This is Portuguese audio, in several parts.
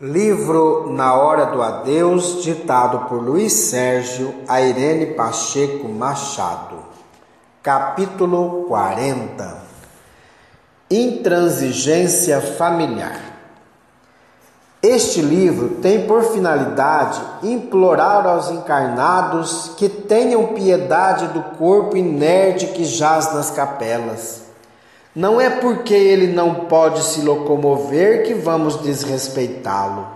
Livro Na Hora do Adeus, ditado por Luiz Sérgio a Irene Pacheco Machado. Capítulo 40. Intransigência familiar. Este livro tem por finalidade implorar aos encarnados que tenham piedade do corpo inerte que jaz nas capelas. Não é porque ele não pode se locomover que vamos desrespeitá-lo.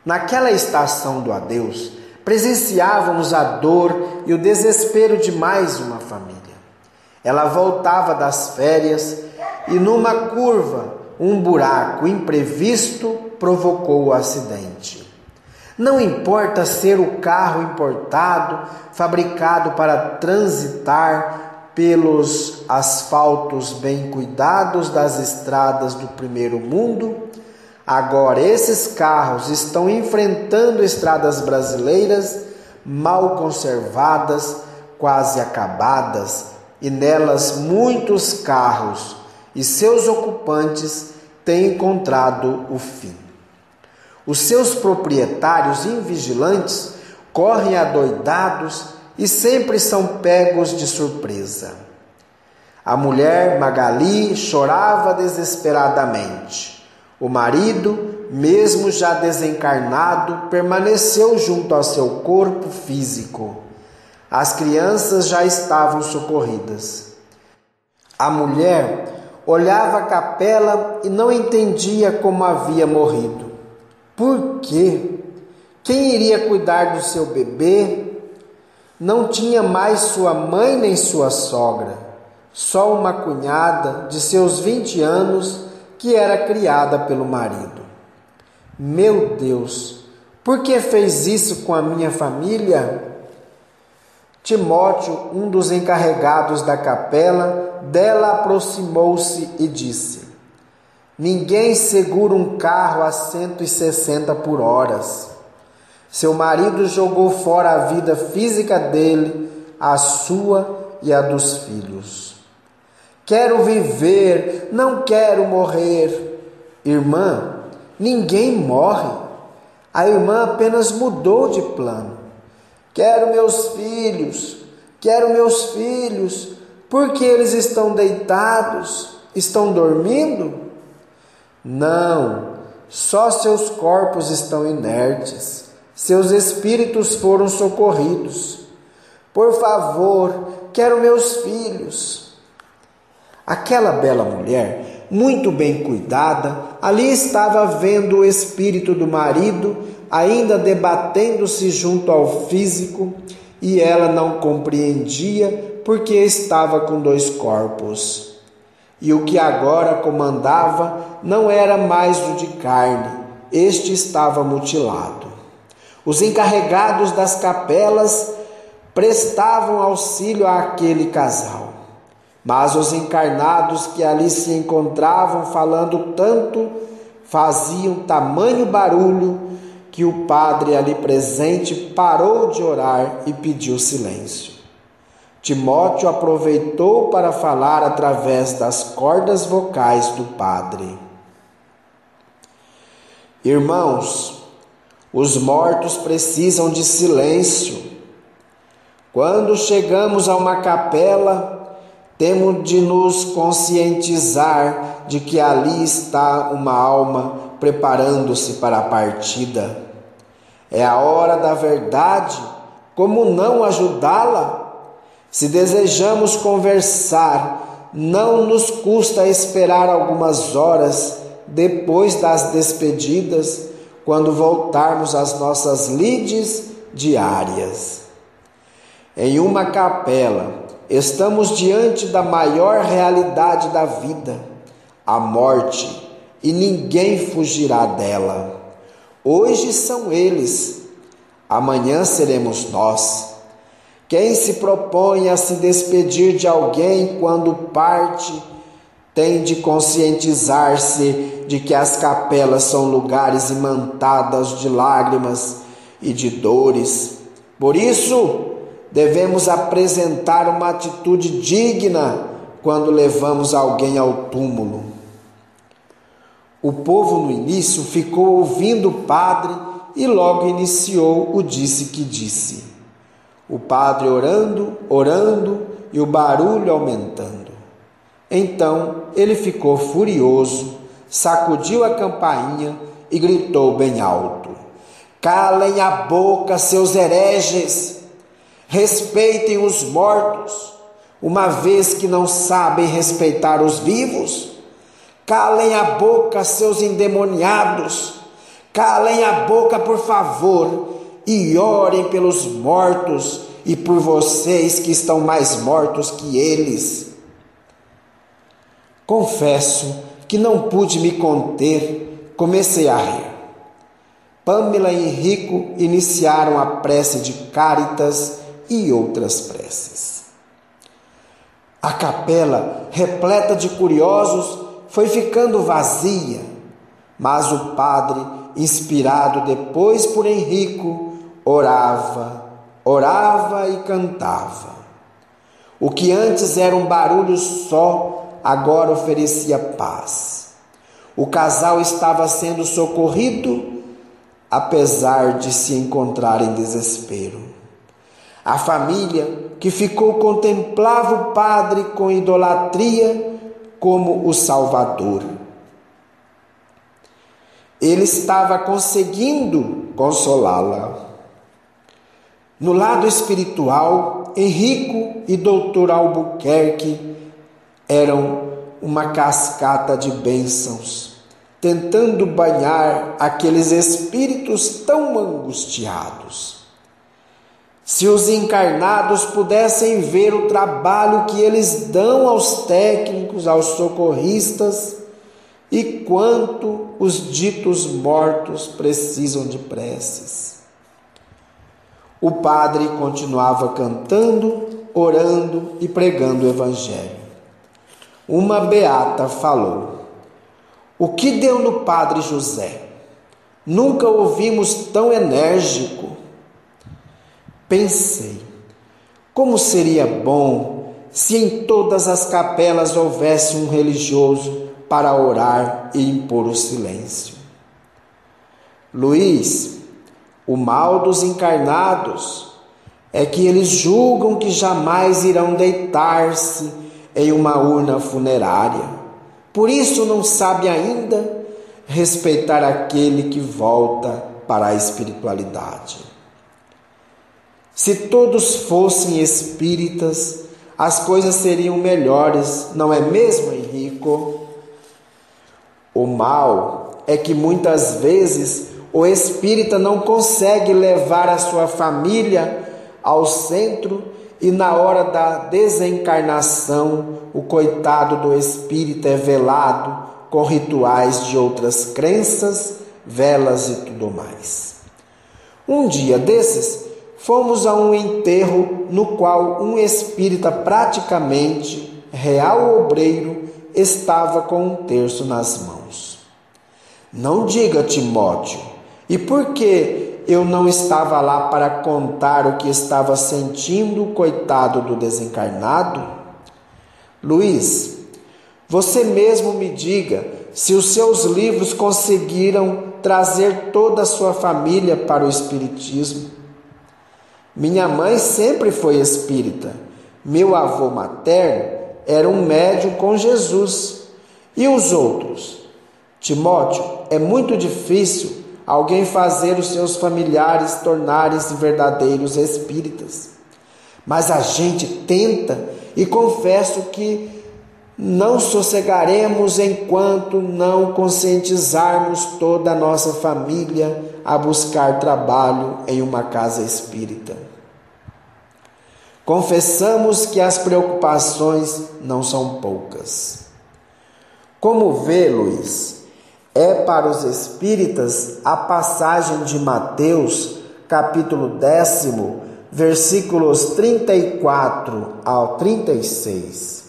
Naquela estação do adeus, presenciávamos a dor e o desespero de mais uma família. Ela voltava das férias e numa curva, um buraco imprevisto provocou o acidente. Não importa ser o carro importado, fabricado para transitar pelos asfaltos bem cuidados das estradas do primeiro mundo, agora esses carros estão enfrentando estradas brasileiras mal conservadas, quase acabadas, e nelas muitos carros e seus ocupantes têm encontrado o fim. Os seus proprietários invigilantes correm adoidados e sempre são pegos de surpresa. A mulher Magali chorava desesperadamente. O marido, mesmo já desencarnado, permaneceu junto ao seu corpo físico. As crianças já estavam socorridas. A mulher olhava a capela e não entendia como havia morrido. Por quê? Quem iria cuidar do seu bebê? Não tinha mais sua mãe nem sua sogra, só uma cunhada de seus 20 anos que era criada pelo marido. Meu Deus, por que fez isso com a minha família? Timóteo, um dos encarregados da capela, dela aproximou-se e disse: Ninguém segura um carro a 160 por hora. Seu marido jogou fora a vida física dele, a sua e a dos filhos. Quero viver, não quero morrer. Irmã, ninguém morre. A irmã apenas mudou de plano. Quero meus filhos, porque eles estão deitados, estão dormindo? Não, só seus corpos estão inertes. Seus espíritos foram socorridos. Por favor, quero meus filhos. Aquela bela mulher, muito bem cuidada, ali estava vendo o espírito do marido, ainda debatendo-se junto ao físico, e ela não compreendia porque estava com dois corpos. E o que agora comandava não era mais o de carne, este estava mutilado. Os encarregados das capelas prestavam auxílio àquele casal, mas os encarnados que ali se encontravam falando tanto faziam tamanho barulho que o padre ali presente parou de orar e pediu silêncio. Timóteo aproveitou para falar através das cordas vocais do padre. Irmãos, os mortos precisam de silêncio. Quando chegamos a uma capela, temos de nos conscientizar de que ali está uma alma preparando-se para a partida. É a hora da verdade. Como não ajudá-la? Se desejamos conversar, não nos custa esperar algumas horas depois das despedidas, quando voltarmos às nossas lides diárias. Em uma capela, estamos diante da maior realidade da vida, a morte, e ninguém fugirá dela. Hoje são eles, amanhã seremos nós. Quem se propõe a se despedir de alguém quando parte, tem de conscientizar-se de que as capelas são lugares imantados de lágrimas e de dores. Por isso, devemos apresentar uma atitude digna quando levamos alguém ao túmulo. O povo no início ficou ouvindo o padre e logo iniciou o disse que disse. O padre orando e o barulho aumentando. Então ele ficou furioso, sacudiu a campainha e gritou bem alto: calem a boca, seus hereges! Respeitem os mortos, uma vez que não sabem respeitar os vivos. Calem a boca, seus endemoniados! Calem a boca, por favor, e orem pelos mortos e por vocês que estão mais mortos que eles. Confesso que não pude me conter, comecei a rir. Pamela e Henrico iniciaram a prece de Cáritas e outras preces. A capela, repleta de curiosos, foi ficando vazia, mas o padre, inspirado depois por Henrico, orava e cantava. O que antes era um barulho só, agora oferecia paz. O casal estava sendo socorrido, apesar de se encontrar em desespero. A família que ficou contemplava o padre com idolatria como o Salvador. Ele estava conseguindo consolá-la. No lado espiritual, Henrico e Dr. Albuquerque eram uma cascata de bênçãos, tentando banhar aqueles espíritos tão angustiados. Se os encarnados pudessem ver o trabalho que eles dão aos técnicos, aos socorristas, e quanto os ditos mortos precisam de preces. O padre continuava cantando, orando e pregando o evangelho. Uma beata falou: o que deu no padre José? Nunca ouvimos tão enérgico. Pensei, como seria bom se em todas as capelas houvesse um religioso para orar e impor o silêncio. Luiz, o mal dos encarnados é que eles julgam que jamais irão deitar-se em uma urna funerária. Por isso não sabe ainda respeitar aquele que volta para a espiritualidade. Se todos fossem espíritas, as coisas seriam melhores, não é mesmo, Henrico? O mal é que muitas vezes o espírita não consegue levar a sua família ao centro e na hora da desencarnação o coitado do espírita é velado com rituais de outras crenças, velas e tudo mais. Um dia desses, fomos a um enterro no qual um espírita praticamente real obreiro estava com um terço nas mãos. Não diga, Timóteo, e por que eu não estava lá para contar o que estava sentindo o coitado do desencarnado? Luiz, você mesmo me diga se os seus livros conseguiram trazer toda a sua família para o espiritismo. Minha mãe sempre foi espírita. Meu avô materno era um médium com Jesus. E os outros? Timóteo, é muito difícil alguém fazer os seus familiares tornarem-se verdadeiros espíritas. Mas a gente tenta e confesso que não sossegaremos enquanto não conscientizarmos toda a nossa família a buscar trabalho em uma casa espírita. Confessamos que as preocupações não são poucas. Como vê, Luiz, é para os espíritas a passagem de Mateus, capítulo 10, versículos 34 ao 36.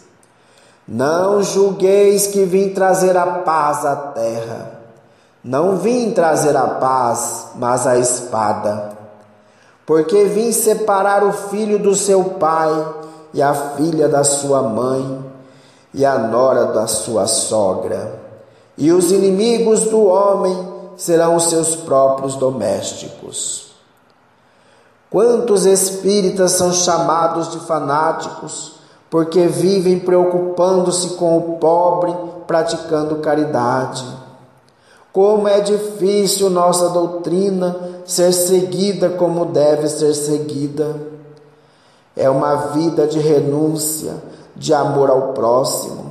Não julgueis que vim trazer a paz à terra. Não vim trazer a paz, mas a espada. Porque vim separar o filho do seu pai, e a filha da sua mãe, e a nora da sua sogra, e os inimigos do homem serão os seus próprios domésticos. Quantos espíritas são chamados de fanáticos, porque vivem preocupando-se com o pobre, praticando caridade. Como é difícil nossa doutrina ser seguida como deve ser seguida. É uma vida de renúncia, de amor ao próximo.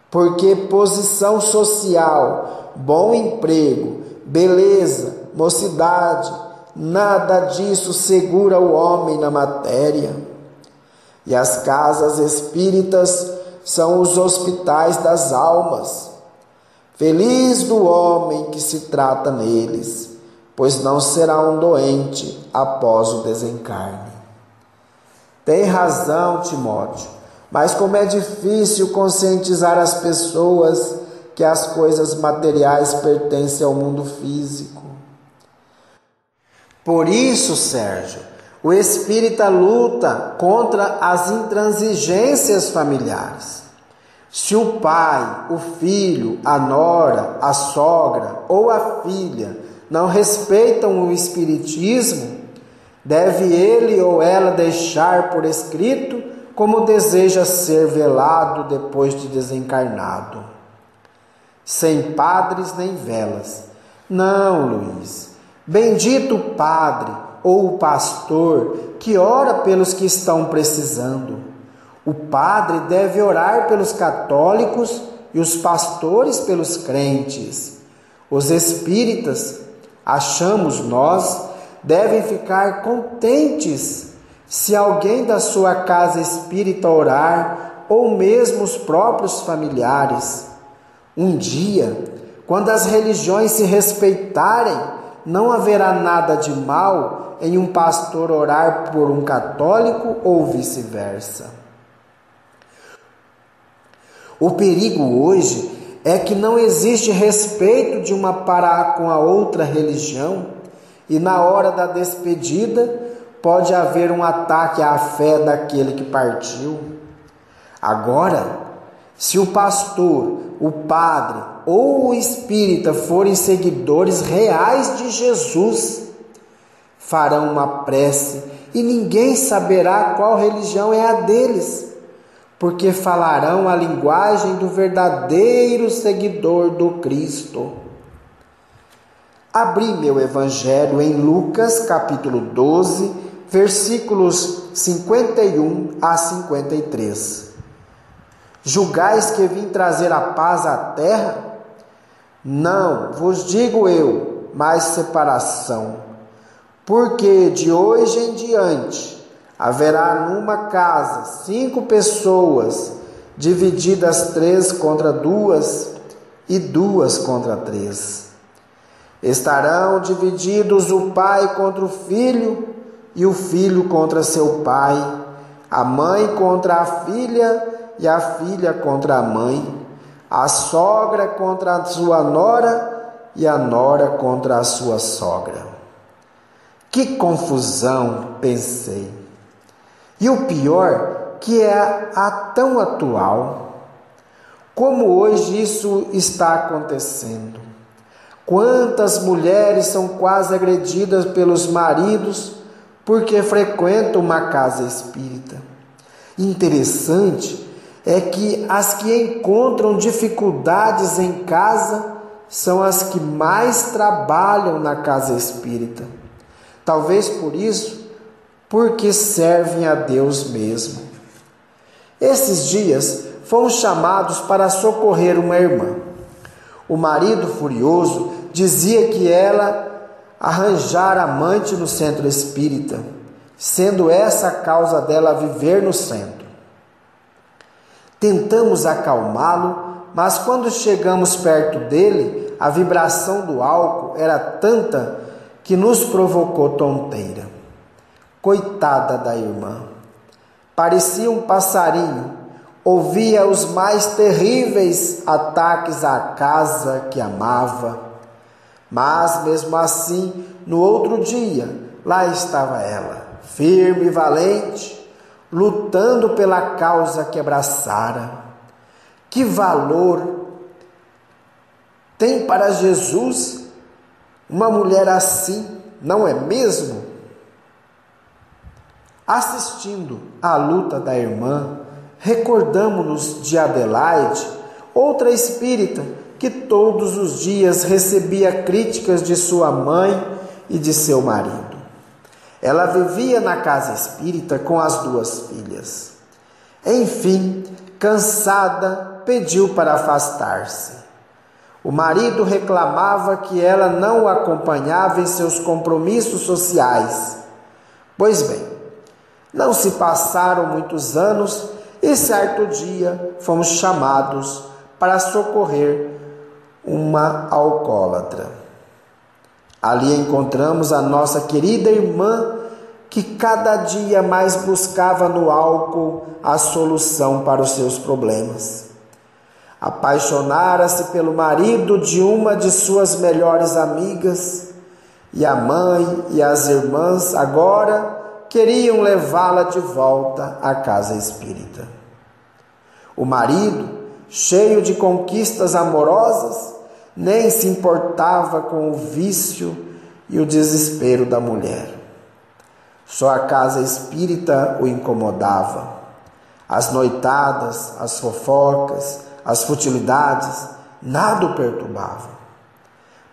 Porque posição social, bom emprego, beleza, mocidade, nada disso segura o homem na matéria. E as casas espíritas são os hospitais das almas. Feliz do homem que se trata neles, pois não será um doente após o desencarne. Tem razão, Timóteo, mas como é difícil conscientizar as pessoas que as coisas materiais pertencem ao mundo físico. Por isso, Sérgio, o espírita luta contra as intransigências familiares. Se o pai, o filho, a nora, a sogra ou a filha não respeitam o espiritismo, deve ele ou ela deixar por escrito como deseja ser velado depois de desencarnado. Sem padres nem velas. Não, Luiz. Bendito o padre ou o pastor que ora pelos que estão precisando. O padre deve orar pelos católicos e os pastores pelos crentes. Os espíritas, achamos nós, devem ficar contentes se alguém da sua casa espírita orar, ou mesmo os próprios familiares. Um dia, quando as religiões se respeitarem, não haverá nada de mal em um pastor orar por um católico ou vice-versa. O perigo hoje é que não existe respeito de uma para com a outra religião e na hora da despedida pode haver um ataque à fé daquele que partiu. Agora, se o pastor, o padre ou o espírita forem seguidores reais de Jesus, farão uma prece e ninguém saberá qual religião é a deles, porque falarão a linguagem do verdadeiro seguidor do Cristo. Abri meu evangelho em Lucas capítulo 12, versículos 51 a 53. Julgais que vim trazer a paz à terra? Não, vos digo eu, mas separação. Porque de hoje em diante haverá numa casa 5 pessoas, divididas 3 contra 2 e 2 contra 3. Estarão divididos o pai contra o filho e o filho contra seu pai, a mãe contra a filha e a filha contra a mãe, a sogra contra a sua nora e a nora contra a sua sogra. Que confusão, pensei. E o pior, que é a tão atual. Como hoje isso está acontecendo? Quantas mulheres são quase agredidas pelos maridos porque frequentam uma casa espírita? Interessante é que as que encontram dificuldades em casa são as que mais trabalham na casa espírita. Talvez por isso, porque servem a Deus mesmo. Esses dias fomos chamados para socorrer uma irmã. O marido, furioso, dizia que ela arranjara amante no centro espírita, sendo essa a causa dela viver no centro. Tentamos acalmá-lo, mas quando chegamos perto dele, a vibração do álcool era tanta que nos provocou tonteira. Coitada da irmã. Parecia um passarinho, ouvia os mais terríveis ataques à casa que amava. Mas, mesmo assim, no outro dia, lá estava ela, firme e valente, lutando pela causa que abraçara. Que valor tem para Jesus uma mulher assim, não é mesmo? Assistindo à luta da irmã, recordamo-nos de Adelaide, outra espírita que todos os dias recebia críticas de sua mãe e de seu marido. Ela vivia na casa espírita com as 2 filhas. Enfim, cansada, pediu para afastar-se. O marido reclamava que ela não o acompanhava em seus compromissos sociais. Pois bem, não se passaram muitos anos e certo dia fomos chamados para socorrer uma alcoólatra. Ali encontramos a nossa querida irmã que cada dia mais buscava no álcool a solução para os seus problemas. Apaixonara-se pelo marido de uma de suas melhores amigas e a mãe e as irmãs agora queriam levá-la de volta à casa espírita. O marido, cheio de conquistas amorosas, nem se importava com o vício e o desespero da mulher. Só a casa espírita o incomodava. As noitadas, as fofocas, as futilidades, nada o perturbava.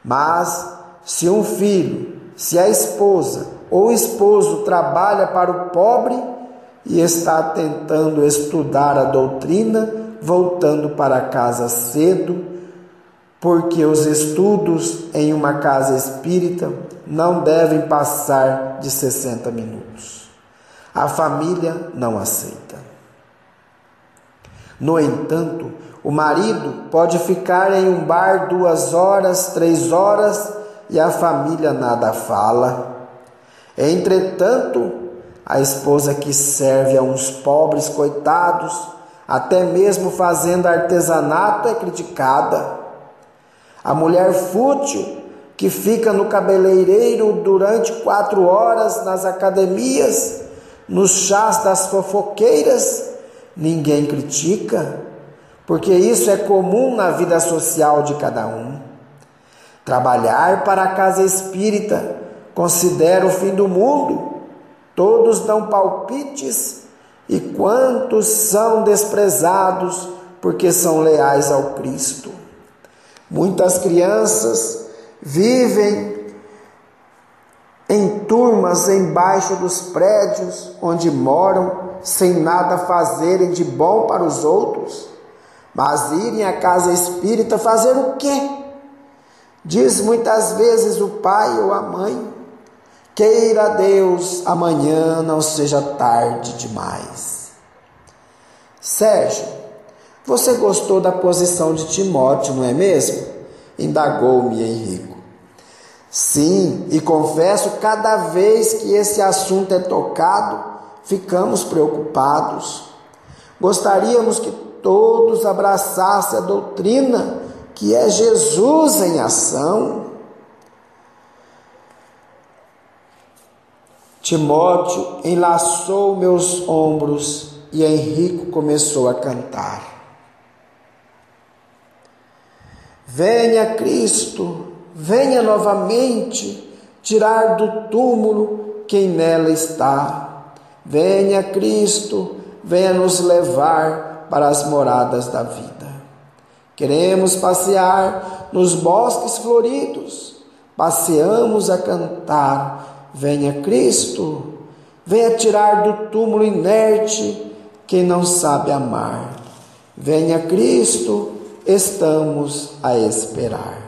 Mas se um filho, se a esposa ou o esposo trabalha para o pobre e está tentando estudar a doutrina, voltando para casa cedo, porque os estudos em uma casa espírita não devem passar de 60 minutos. A família não aceita. No entanto, o marido pode ficar em um bar 2 horas, 3 horas e a família nada fala. Entretanto, a esposa que serve a uns pobres coitados, até mesmo fazendo artesanato, é criticada. A mulher fútil que fica no cabeleireiro durante 4 horas nas academias, nos chás das fofoqueiras, ninguém critica, porque isso é comum na vida social de cada um. Trabalhar para a casa espírita considera o fim do mundo. Todos dão palpites e quantos são desprezados porque são leais ao Cristo. Muitas crianças vivem em turmas embaixo dos prédios onde moram, sem nada fazerem de bom para os outros, mas irem à casa espírita fazer o quê? Diz muitas vezes o pai ou a mãe: queira Deus amanhã não seja tarde demais. Sérgio, você gostou da posição de Timóteo, não é mesmo? Indagou-me Henrico. Sim, e confesso, cada vez que esse assunto é tocado, ficamos preocupados. Gostaríamos que todos abraçassem a doutrina que é Jesus em ação. Timóteo enlaçou meus ombros e Henrico começou a cantar. Venha Cristo, venha novamente tirar do túmulo quem nela está. Venha Cristo, venha nos levar para as moradas da vida. Queremos passear nos bosques floridos, passeamos a cantar. Venha Cristo, venha tirar do túmulo inerte quem não sabe amar. Venha Cristo, estamos a esperar.